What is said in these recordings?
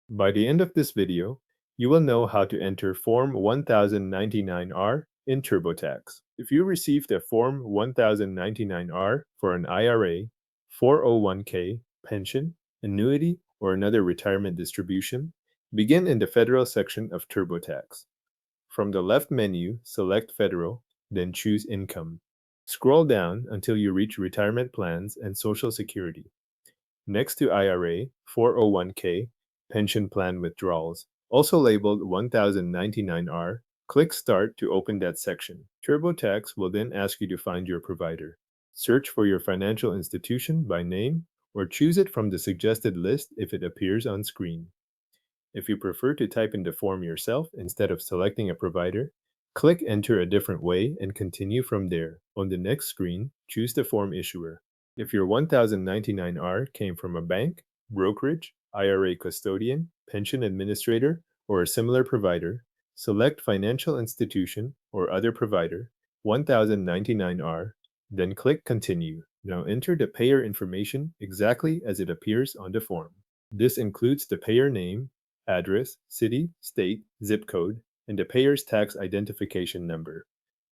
By the end of this video, you will know how to enter Form 1099-R in TurboTax. If you received a Form 1099-R for an IRA, 401k, pension, annuity, or another retirement distribution, begin in the Federal section of TurboTax. From the left menu, select Federal, then choose Income. Scroll down until you reach Retirement Plans and Social Security. Next to IRA, 401k, Pension Plan Withdrawals, also labeled 1099-R, click Start to open that section. TurboTax will then ask you to find your provider. Search for your financial institution by name or choose it from the suggested list if it appears on screen. If you prefer to type in the form yourself instead of selecting a provider, click Enter a different way and continue from there. On the next screen, choose the form issuer. If your 1099-R came from a bank, brokerage, IRA custodian, pension administrator, or a similar provider, select Financial Institution or Other Provider, 1099-R, then click Continue. Now enter the payer information exactly as it appears on the form. This includes the payer name, address, city, state, zip code, and the payer's tax identification number.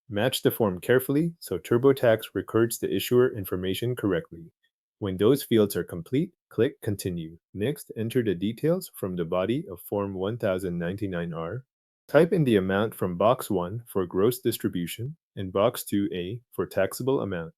Match the form carefully so TurboTax records the issuer information correctly. When those fields are complete, click Continue. Next, enter the details from the body of Form 1099-R. Type in the amount from Box 1 for gross distribution and Box 2A for taxable amount.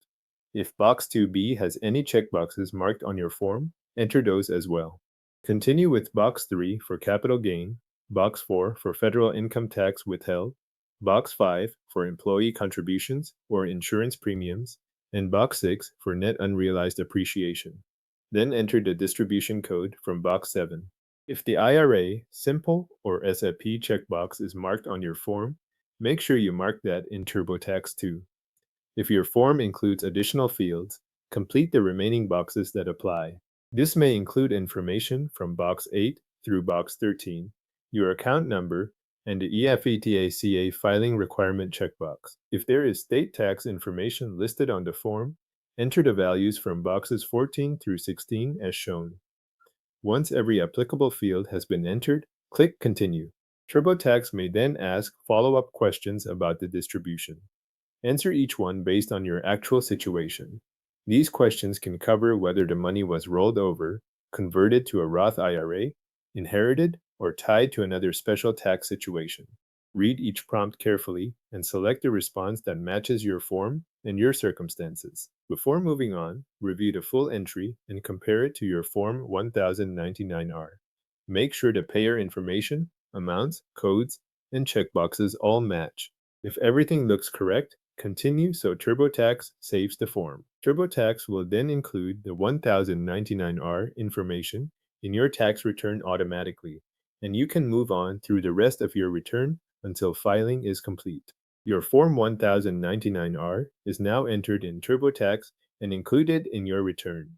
If Box 2B has any checkboxes marked on your form, enter those as well. Continue with Box 3 for capital gain, Box 4 for federal income tax withheld, Box 5 for employee contributions or insurance premiums, and Box 6 for net unrealized appreciation. Then enter the distribution code from Box 7. If the IRA, Simple, or SFP checkbox is marked on your form, make sure you mark that in TurboTax too. If your form includes additional fields, complete the remaining boxes that apply. This may include information from Box 8 through Box 13, your account number, and the EFETACA filing requirement checkbox. If there is state tax information listed on the form, enter the values from boxes 14 through 16 as shown. Once every applicable field has been entered, click Continue. TurboTax may then ask follow-up questions about the distribution. Answer each one based on your actual situation. These questions can cover whether the money was rolled over, converted to a Roth IRA, inherited, or tied to another special tax situation. Read each prompt carefully and select the response that matches your form and your circumstances. Before moving on, review the full entry and compare it to your Form 1099-R. Make sure the payer information, amounts, codes, and checkboxes all match. If everything looks correct, continue so TurboTax saves the form. TurboTax will then include the 1099-R information in your tax return automatically, and you can move on through the rest of your return until filing is complete. Your Form 1099-R is now entered in TurboTax and included in your return.